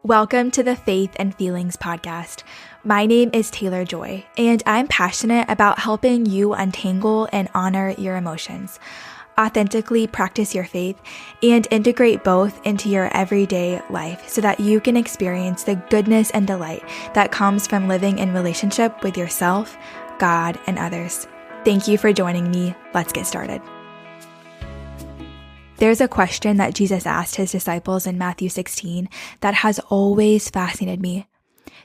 Welcome to the Faith and Feelings podcast. My name is Taylor Joy, and I'm passionate about helping you untangle and honor your emotions, authentically practice your faith, and integrate both into your everyday life so that you can experience the goodness and delight that comes from living in relationship with yourself, God, and others. Thank you for joining me. Let's get started. There's a question that Jesus asked his disciples in Matthew 16 that has always fascinated me.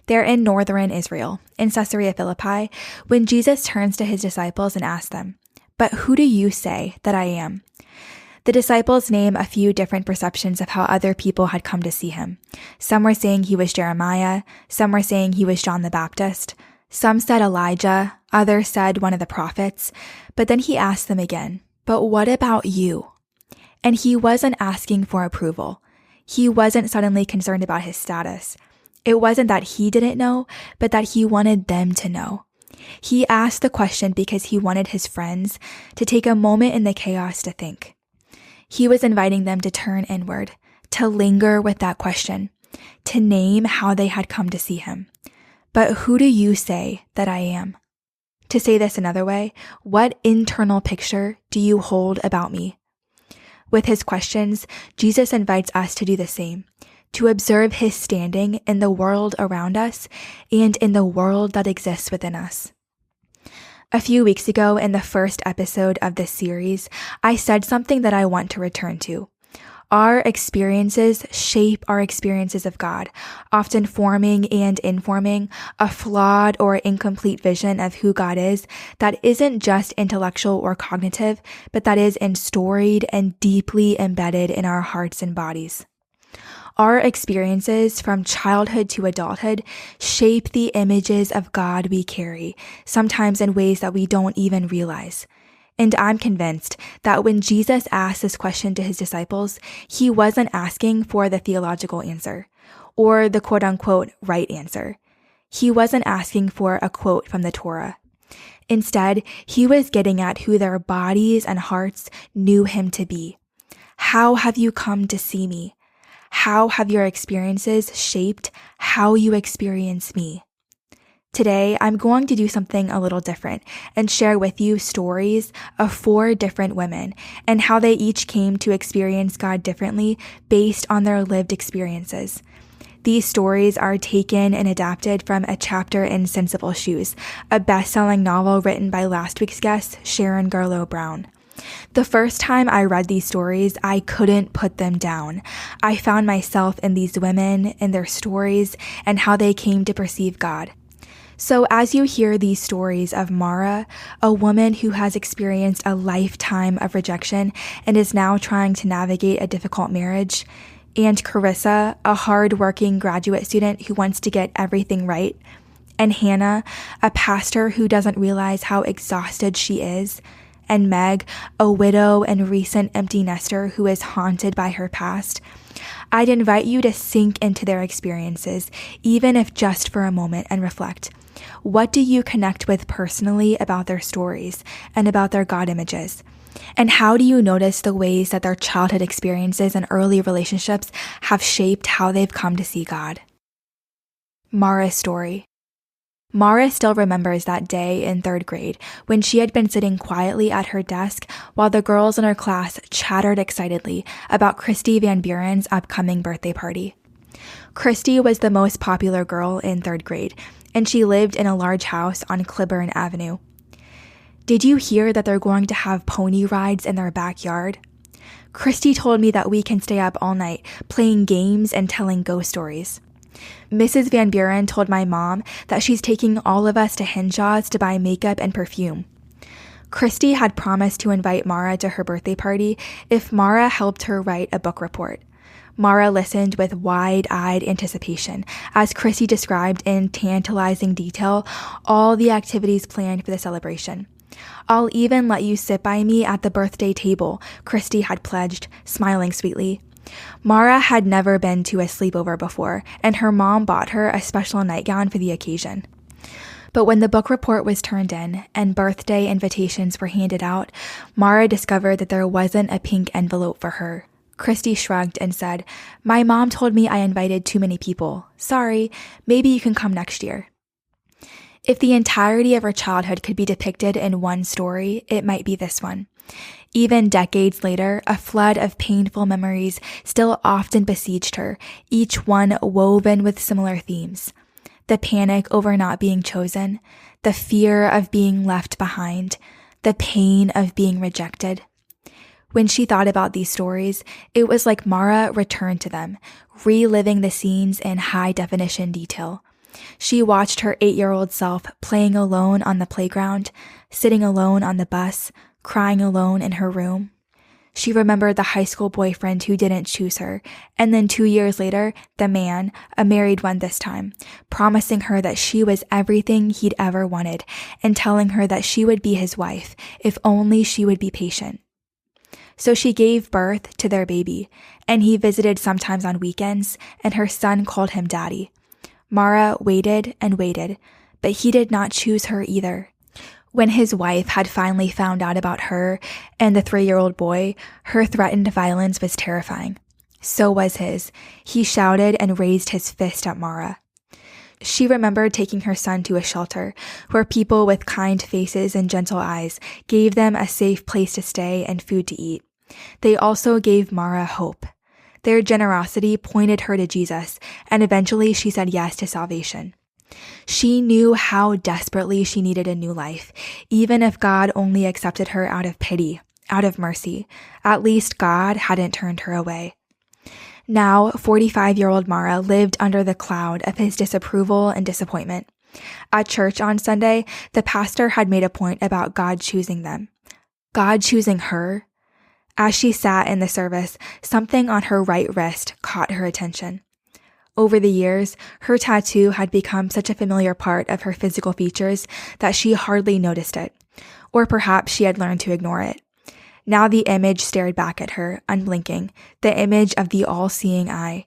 They're in northern Israel, in Caesarea Philippi, when Jesus turns to his disciples and asks them, "But who do you say that I am?" The disciples name a few different perceptions of how other people had come to see him. Some were saying he was Jeremiah, some were saying he was John the Baptist, some said Elijah, others said one of the prophets, but then he asked them again, "But what about you?" And he wasn't asking for approval. He wasn't suddenly concerned about his status. It wasn't that he didn't know, but that he wanted them to know. He asked the question because he wanted his friends to take a moment in the chaos to think. He was inviting them to turn inward, to linger with that question, to name how they had come to see him. But who do you say that I am? To say this another way, what internal picture do you hold about me? With his questions, Jesus invites us to do the same, to observe his standing in the world around us and in the world that exists within us. A few weeks ago, in the first episode of this series, I said something that I want to return to. Our experiences shape our experiences of God, often forming and informing a flawed or incomplete vision of who God is that isn't just intellectual or cognitive, but that is enstoried and deeply embedded in our hearts and bodies. Our experiences from childhood to adulthood shape the images of God we carry, sometimes in ways that we don't even realize. And I'm convinced that when Jesus asked this question to his disciples, he wasn't asking for the theological answer or the quote-unquote right answer. He wasn't asking for a quote from the Torah. Instead, he was getting at who their bodies and hearts knew him to be. How have you come to see me? How have your experiences shaped how you experience me? Today, I'm going to do something a little different and share with you stories of 4 different women and how they each came to experience God differently based on their lived experiences. These stories are taken and adapted from a chapter in Sensible Shoes, a best-selling novel written by last week's guest, Sharon Garlough Brown. The first time I read these stories, I couldn't put them down. I found myself in these women, in their stories, and how they came to perceive God. So as you hear these stories of Mara, a woman who has experienced a lifetime of rejection and is now trying to navigate a difficult marriage, and Carissa, a hard-working graduate student who wants to get everything right, and Hannah, a pastor who doesn't realize how exhausted she is, and Meg, a widow and recent empty nester who is haunted by her past, I'd invite you to sink into their experiences, even if just for a moment, and reflect. What do you connect with personally about their stories and about their God images? And how do you notice the ways that their childhood experiences and early relationships have shaped how they've come to see God? Mara's story. Mara still remembers that day in 3rd grade when she had been sitting quietly at her desk while the girls in her class chattered excitedly about Christy Van Buren's upcoming birthday party. Christy was the most popular girl in 3rd grade, and she lived in a large house on Cliburn Avenue. "Did you hear that they're going to have pony rides in their backyard? Christy told me that we can stay up all night playing games and telling ghost stories. Mrs. Van Buren told my mom that she's taking all of us to Henshaw's to buy makeup and perfume." Christy had promised to invite Mara to her birthday party if Mara helped her write a book report. Mara listened with wide-eyed anticipation as Christy described in tantalizing detail all the activities planned for the celebration. "I'll even let you sit by me at the birthday table," Christy had pledged, smiling sweetly. Mara had never been to a sleepover before, and her mom bought her a special nightgown for the occasion. But when the book report was turned in and birthday invitations were handed out, Mara discovered that there wasn't a pink envelope for her. Christy shrugged and said, "My mom told me I invited too many people. Sorry, maybe you can come next year." If the entirety of her childhood could be depicted in one story, it might be this one. Even decades later, a flood of painful memories still often besieged her, each one woven with similar themes. The panic over not being chosen, the fear of being left behind, the pain of being rejected. When she thought about these stories, it was like Mara returned to them, reliving the scenes in high-definition detail. She watched her 8-year-old self playing alone on the playground, sitting alone on the bus, crying alone in her room. She remembered the high school boyfriend who didn't choose her, and then 2 years later, the man, a married one this time, promising her that she was everything he'd ever wanted and telling her that she would be his wife if only she would be patient. So she gave birth to their baby, and he visited sometimes on weekends, and her son called him daddy. Mara waited and waited, but he did not choose her either. When his wife had finally found out about her and the 3-year-old boy, her threatened violence was terrifying. So was his. He shouted and raised his fist at Mara. She remembered taking her son to a shelter where people with kind faces and gentle eyes gave them a safe place to stay and food to eat. They also gave Mara hope. Their generosity pointed her to Jesus, and eventually she said yes to salvation. She knew how desperately she needed a new life, even if God only accepted her out of pity, out of mercy. At least God hadn't turned her away. Now, 45-year-old Mara lived under the cloud of his disapproval and disappointment. At church on Sunday, the pastor had made a point about God choosing them. God choosing her? As she sat in the service, something on her right wrist caught her attention. Over the years, her tattoo had become such a familiar part of her physical features that she hardly noticed it, or perhaps she had learned to ignore it. Now the image stared back at her, unblinking, the image of the all-seeing eye.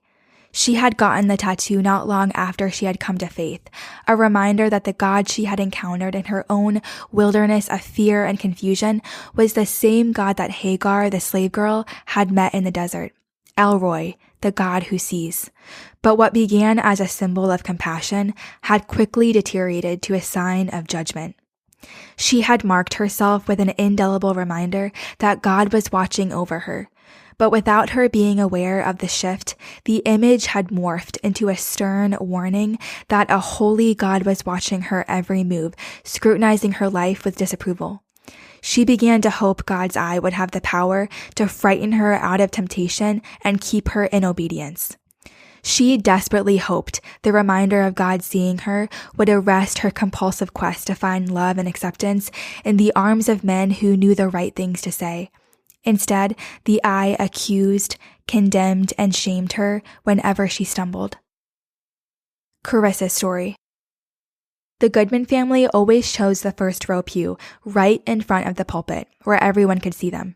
She had gotten the tattoo not long after she had come to faith, a reminder that the God she had encountered in her own wilderness of fear and confusion was the same God that Hagar, the slave girl, had met in the desert. El Roi, the God who sees. But what began as a symbol of compassion had quickly deteriorated to a sign of judgment. She had marked herself with an indelible reminder that God was watching over her. But without her being aware of the shift, the image had morphed into a stern warning that a holy God was watching her every move, scrutinizing her life with disapproval. She began to hope God's eye would have the power to frighten her out of temptation and keep her in obedience. She desperately hoped the reminder of God seeing her would arrest her compulsive quest to find love and acceptance in the arms of men who knew the right things to say. Instead, the eye accused, condemned, and shamed her whenever she stumbled. Carissa's story. The Goodman family always chose the first row pew, right in front of the pulpit, where everyone could see them.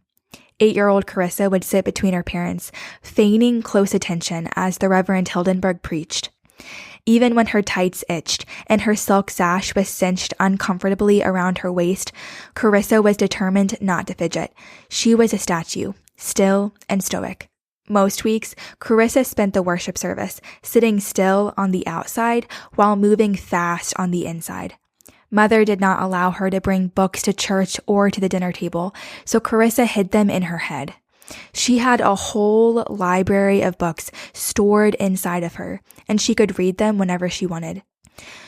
8-year-old Carissa would sit between her parents, feigning close attention as the Reverend Hildenberg preached. Even when her tights itched and her silk sash was cinched uncomfortably around her waist, Carissa was determined not to fidget. She was a statue, still and stoic. Most weeks, Carissa spent the worship service sitting still on the outside while moving fast on the inside. Mother did not allow her to bring books to church or to the dinner table, so Carissa hid them in her head. She had a whole library of books stored inside of her, and she could read them whenever she wanted.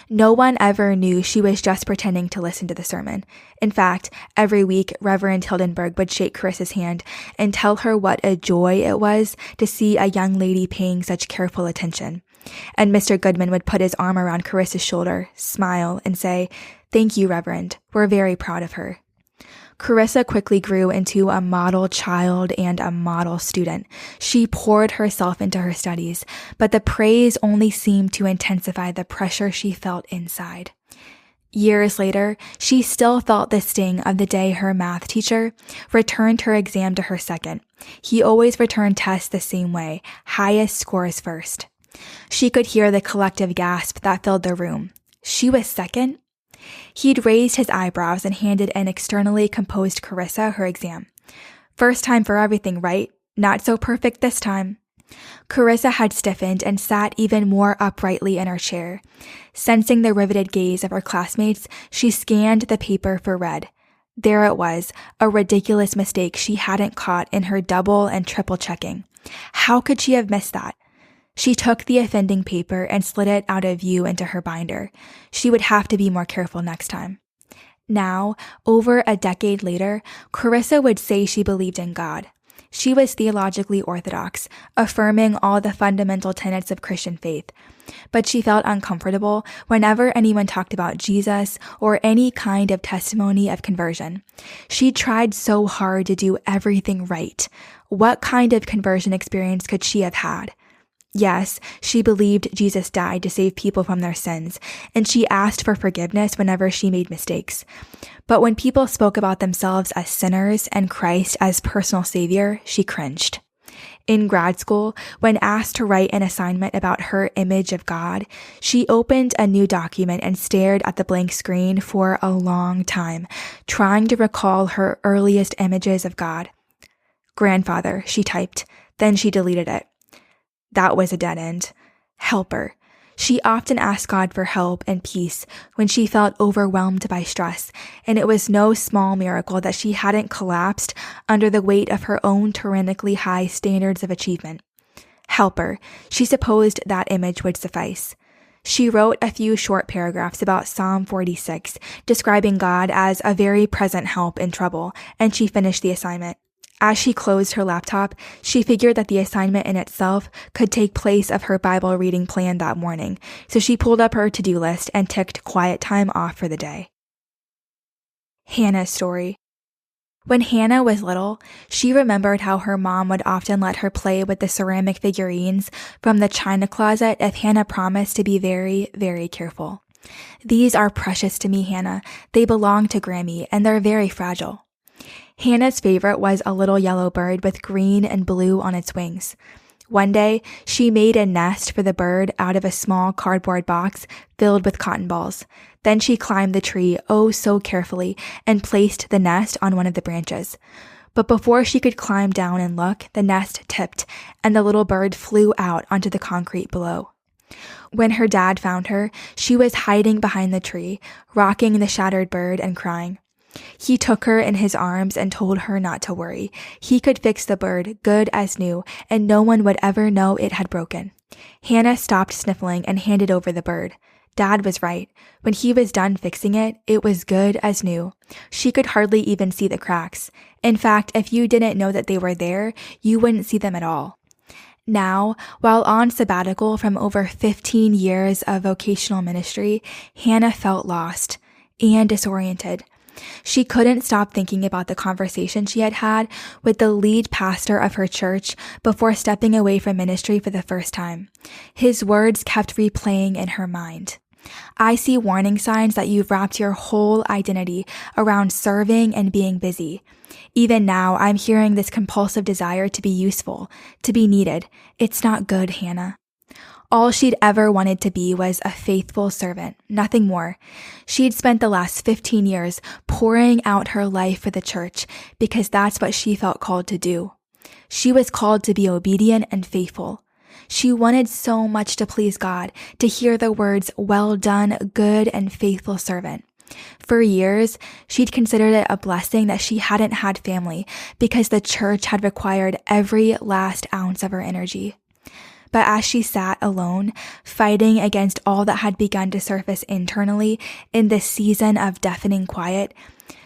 No one ever knew she was just pretending to listen to the sermon. In fact, every week, Reverend Hildenberg would shake Carissa's hand and tell her what a joy it was to see a young lady paying such careful attention. And Mr. Goodman would put his arm around Carissa's shoulder, smile, and say, "Thank you, Reverend. We're very proud of her." Carissa quickly grew into a model child and a model student. She poured herself into her studies, but the praise only seemed to intensify the pressure she felt inside. Years later, she still felt the sting of the day her math teacher returned her exam to her second. He always returned tests the same way, highest scores first. She could hear the collective gasp that filled the room. She was second? He'd raised his eyebrows and handed an externally composed Carissa her exam. "First time for everything, right? Not so perfect this time. Carissa had stiffened and sat even more uprightly in her chair. Sensing the riveted gaze of her classmates, she scanned the paper for red. There it was, a ridiculous mistake she hadn't caught in her double and triple checking. How could she have missed that? She took the offending paper and slid it out of view into her binder. She would have to be more careful next time. Now, over a decade later, Carissa would say she believed in God. She was theologically orthodox, affirming all the fundamental tenets of Christian faith. But she felt uncomfortable whenever anyone talked about Jesus or any kind of testimony of conversion. She tried so hard to do everything right. What kind of conversion experience could she have had? Yes, she believed Jesus died to save people from their sins, and she asked for forgiveness whenever she made mistakes. But when people spoke about themselves as sinners and Christ as personal savior, she cringed. In grad school, when asked to write an assignment about her image of God, she opened a new document and stared at the blank screen for a long time, trying to recall her earliest images of God. Grandfather, she typed, then she deleted it. That was a dead end. Helper. She often asked God for help and peace when she felt overwhelmed by stress, and it was no small miracle that she hadn't collapsed under the weight of her own tyrannically high standards of achievement. Helper. She supposed that image would suffice. She wrote a few short paragraphs about Psalm 46, describing God as a very present help in trouble, and she finished the assignment. As she closed her laptop, she figured that the assignment in itself could take place of her Bible reading plan that morning, so she pulled up her to-do list and ticked quiet time off for the day. Hannah's story. When Hannah was little, she remembered how her mom would often let her play with the ceramic figurines from the china closet if Hannah promised to be very, very careful. These are precious to me, Hannah. They belong to Grammy, and they're very fragile. Hannah's favorite was a little yellow bird with green and blue on its wings. One day, she made a nest for the bird out of a small cardboard box filled with cotton balls. Then she climbed the tree oh so carefully and placed the nest on one of the branches. But before she could climb down and look, the nest tipped, and the little bird flew out onto the concrete below. When her dad found her, she was hiding behind the tree, rocking the shattered bird and crying. He took her in his arms and told her not to worry. He could fix the bird good as new, and no one would ever know it had broken. Hannah stopped sniffling and handed over the bird. Dad was right. When he was done fixing it, it was good as new. She could hardly even see the cracks. In fact, if you didn't know that they were there, you wouldn't see them at all. Now, while on sabbatical from over 15 years of vocational ministry, Hannah felt lost and disoriented. She couldn't stop thinking about the conversation she had had with the lead pastor of her church before stepping away from ministry for the first time. His words kept replaying in her mind. I see warning signs that you've wrapped your whole identity around serving and being busy. Even now, I'm hearing this compulsive desire to be useful, to be needed. It's not good, Hannah. All she'd ever wanted to be was a faithful servant, nothing more. She'd spent the last 15 years pouring out her life for the church because that's what she felt called to do. She was called to be obedient and faithful. She wanted so much to please God, to hear the words, "Well done, good and faithful servant." For years, she'd considered it a blessing that she hadn't had family because the church had required every last ounce of her energy. But as she sat alone, fighting against all that had begun to surface internally in this season of deafening quiet,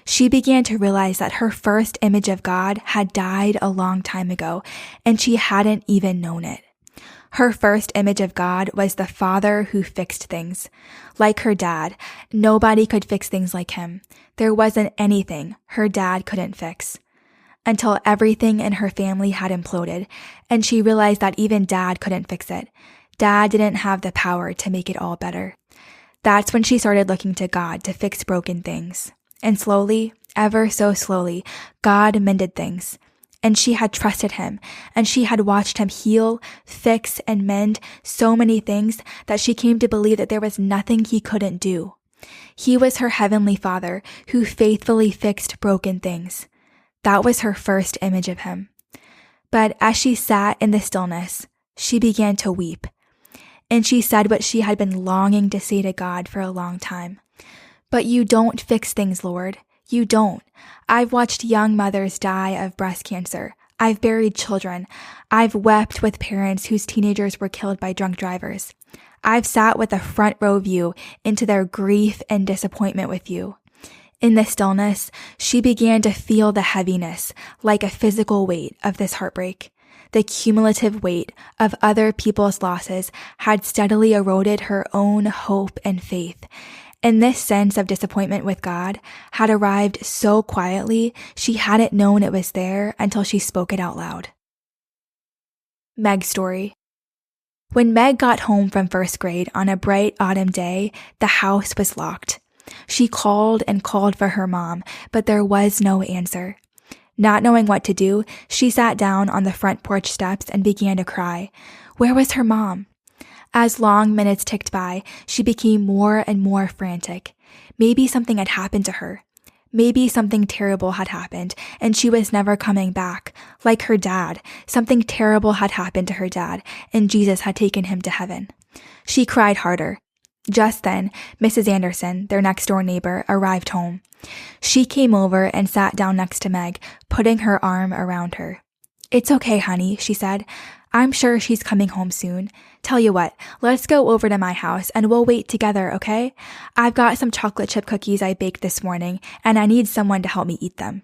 she began to realize that her first image of God had died a long time ago, and she hadn't even known it. Her first image of God was the Father who fixed things. Like her dad, nobody could fix things like him. There wasn't anything her dad couldn't fix. Until everything in her family had imploded, and she realized that even Dad couldn't fix it. Dad didn't have the power to make it all better. That's when she started looking to God to fix broken things. And slowly, ever so slowly, God mended things. And she had trusted him, and she had watched him heal, fix, and mend so many things that she came to believe that there was nothing he couldn't do. He was her heavenly Father who faithfully fixed broken things. That was her first image of him. But as she sat in the stillness, she began to weep. And she said what she had been longing to say to God for a long time. "But you don't fix things, Lord. You don't. I've watched young mothers die of breast cancer. I've buried children. I've wept with parents whose teenagers were killed by drunk drivers. I've sat with a front row view into their grief and disappointment with you." In the stillness, she began to feel the heaviness, like a physical weight of this heartbreak. The cumulative weight of other people's losses had steadily eroded her own hope and faith. And this sense of disappointment with God had arrived so quietly, she hadn't known it was there until she spoke it out loud. Meg's story. When Meg got home from first grade on a bright autumn day, the house was locked. She called and called for her mom, but there was no answer. Not knowing what to do, she sat down on the front porch steps and began to cry. Where was her mom? As long minutes ticked by, she became more and more frantic. Maybe something had happened to her. Maybe something terrible had happened, and she was never coming back. Like her dad, something terrible had happened to her dad, and Jesus had taken him to heaven. She cried harder. Just then, Mrs. Anderson, their next-door neighbor, arrived home. She came over and sat down next to Meg, putting her arm around her. "It's okay, honey," she said. "I'm sure she's coming home soon. Tell you what, let's go over to my house and we'll wait together, okay? I've got some chocolate chip cookies I baked this morning, and I need someone to help me eat them."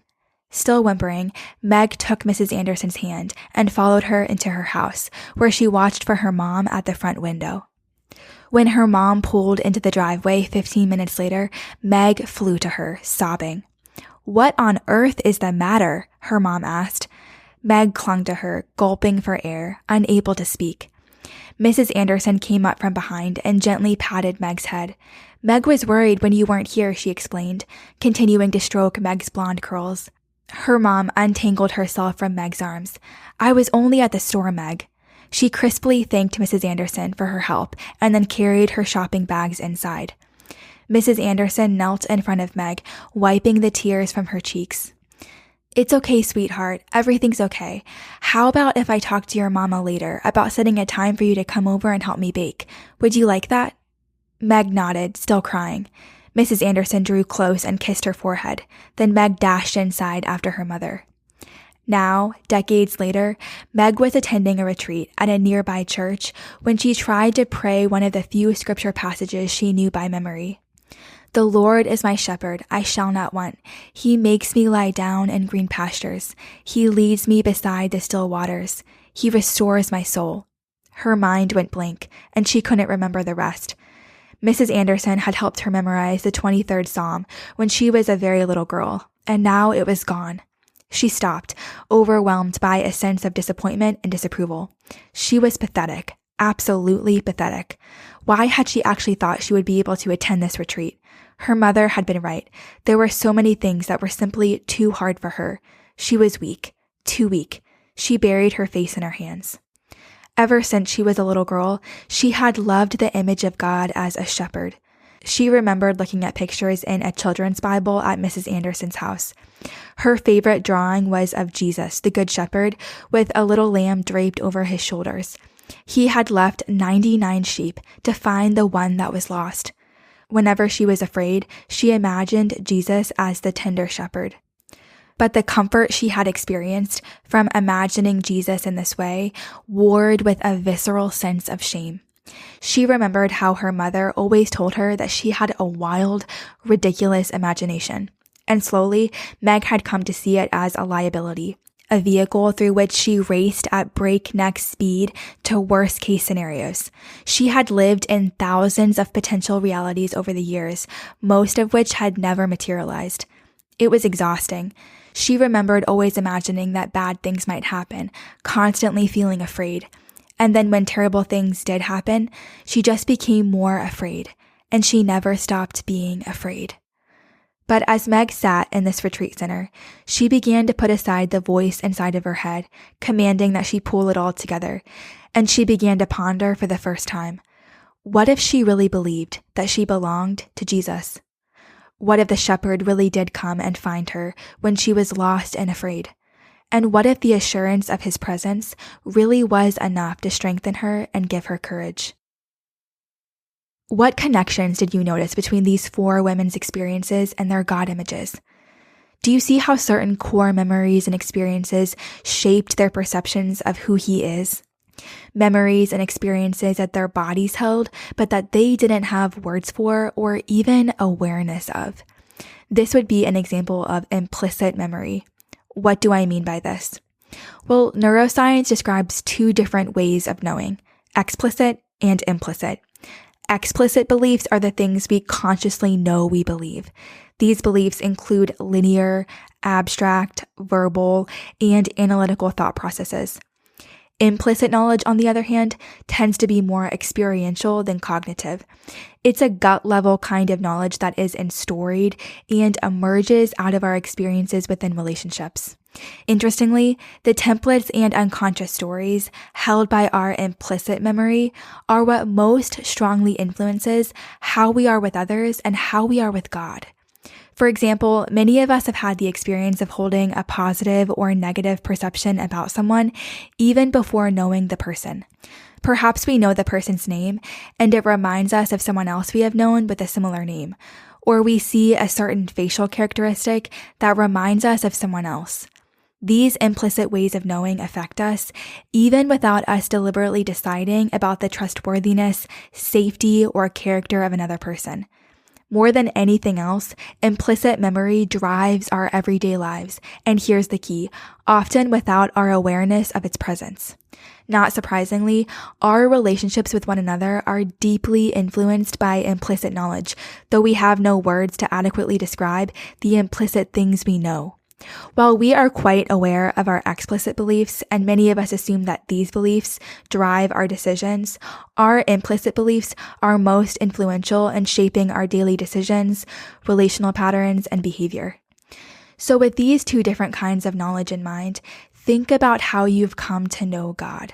Still whimpering, Meg took Mrs. Anderson's hand and followed her into her house, where she watched for her mom at the front window. When her mom pulled into the driveway 15 minutes later, Meg flew to her, sobbing. "What on earth is the matter?" her mom asked. Meg clung to her, gulping for air, unable to speak. Mrs. Anderson came up from behind and gently patted Meg's head. "Meg was worried when you weren't here," she explained, continuing to stroke Meg's blonde curls. Her mom untangled herself from Meg's arms. "I was only at the store, Meg." She crisply thanked Mrs. Anderson for her help and then carried her shopping bags inside. Mrs. Anderson knelt in front of Meg, wiping the tears from her cheeks. "It's okay, sweetheart. Everything's okay. How about if I talk to your mama later about setting a time for you to come over and help me bake? Would you like that?" Meg nodded, still crying. Mrs. Anderson drew close and kissed her forehead. Then Meg dashed inside after her mother. Now, decades later, Meg was attending a retreat at a nearby church when she tried to pray one of the few scripture passages she knew by memory. "The Lord is my shepherd, I shall not want. He makes me lie down in green pastures. He leads me beside the still waters. He restores my soul." Her mind went blank, and she couldn't remember the rest. Mrs. Anderson had helped her memorize the 23rd Psalm when she was a very little girl, and now it was gone. She stopped, overwhelmed by a sense of disappointment and disapproval. She was pathetic, absolutely pathetic. Why had she actually thought she would be able to attend this retreat? Her mother had been right. There were so many things that were simply too hard for her. She was weak, too weak. She buried her face in her hands. Ever since she was a little girl, she had loved the image of God as a shepherd. She remembered looking at pictures in a children's Bible at Mrs. Anderson's house. Her favorite drawing was of Jesus, the Good Shepherd, with a little lamb draped over his shoulders. He had left 99 sheep to find the one that was lost. Whenever she was afraid, she imagined Jesus as the tender shepherd. But the comfort she had experienced from imagining Jesus in this way warred with a visceral sense of shame. She remembered how her mother always told her that she had a wild, ridiculous imagination. And slowly, Meg had come to see it as a liability, a vehicle through which she raced at breakneck speed to worst-case scenarios. She had lived in thousands of potential realities over the years, most of which had never materialized. It was exhausting. She remembered always imagining that bad things might happen, constantly feeling afraid. And then when terrible things did happen, she just became more afraid, and she never stopped being afraid. But as Meg sat in this retreat center, she began to put aside the voice inside of her head, commanding that she pull it all together, and she began to ponder for the first time. What if she really believed that she belonged to Jesus? What if the shepherd really did come and find her when she was lost and afraid? And what if the assurance of his presence really was enough to strengthen her and give her courage? What connections did you notice between these 4 women's experiences and their God images? Do you see how certain core memories and experiences shaped their perceptions of who he is? Memories and experiences that their bodies held, but that they didn't have words for or even awareness of. This would be an example of implicit memory. What do I mean by this? Well, neuroscience describes 2 different ways of knowing, explicit and implicit. Explicit beliefs are the things we consciously know we believe. These beliefs include linear, abstract, verbal, and analytical thought processes. Implicit knowledge, on the other hand, tends to be more experiential than cognitive. It's a gut-level kind of knowledge that is enstoried and emerges out of our experiences within relationships. Interestingly, the templates and unconscious stories held by our implicit memory are what most strongly influences how we are with others and how we are with God. For example, many of us have had the experience of holding a positive or negative perception about someone even before knowing the person. Perhaps we know the person's name, and it reminds us of someone else we have known with a similar name, or we see a certain facial characteristic that reminds us of someone else. These implicit ways of knowing affect us, even without us deliberately deciding about the trustworthiness, safety, or character of another person. More than anything else, implicit memory drives our everyday lives, and here's the key, often without our awareness of its presence. Not surprisingly, our relationships with one another are deeply influenced by implicit knowledge, though we have no words to adequately describe the implicit things we know. While we are quite aware of our explicit beliefs, and many of us assume that these beliefs drive our decisions, our implicit beliefs are most influential in shaping our daily decisions, relational patterns, and behavior. So with these 2 different kinds of knowledge in mind, think about how you've come to know God.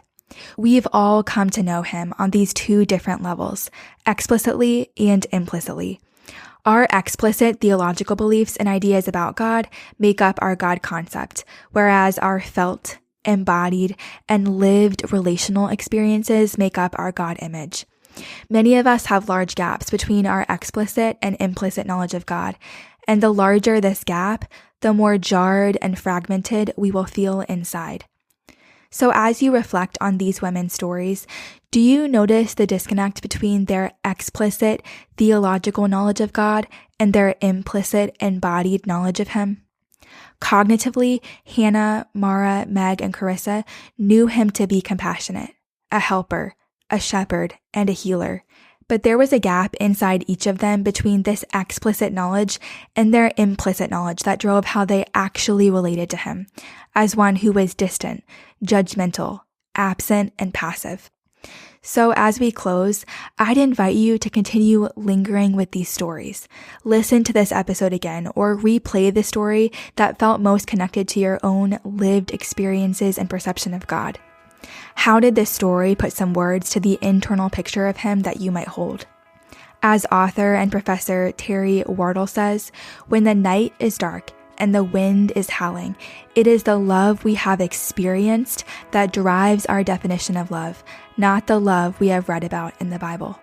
We've all come to know him on these 2 different levels, explicitly and implicitly. Our explicit theological beliefs and ideas about God make up our God concept, whereas our felt, embodied, and lived relational experiences make up our God image. Many of us have large gaps between our explicit and implicit knowledge of God, and the larger this gap, the more jarred and fragmented we will feel inside. So as you reflect on these women's stories, do you notice the disconnect between their explicit theological knowledge of God and their implicit embodied knowledge of him? Cognitively, Hannah, Mara, Meg, and Carissa knew him to be compassionate, a helper, a shepherd, and a healer. But there was a gap inside each of them between this explicit knowledge and their implicit knowledge that drove how they actually related to him, as one who was distant, judgmental, absent, and passive. So as we close, I'd invite you to continue lingering with these stories. Listen to this episode again or replay the story that felt most connected to your own lived experiences and perception of God. How did this story put some words to the internal picture of him that you might hold? As author and professor Terry Wardle says, when the night is dark and the wind is howling, it is the love we have experienced that drives our definition of love, not the love we have read about in the Bible.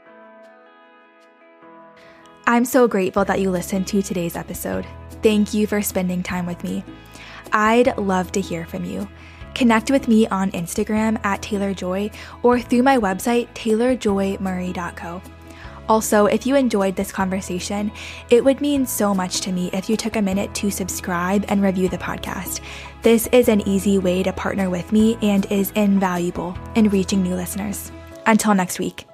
I'm so grateful that you listened to today's episode. Thank you for spending time with me. I'd love to hear from you. Connect with me on Instagram @TaylorJoy or through my website, taylorjoymurray.co. Also, if you enjoyed this conversation, it would mean so much to me if you took a minute to subscribe and review the podcast. This is an easy way to partner with me and is invaluable in reaching new listeners. Until next week.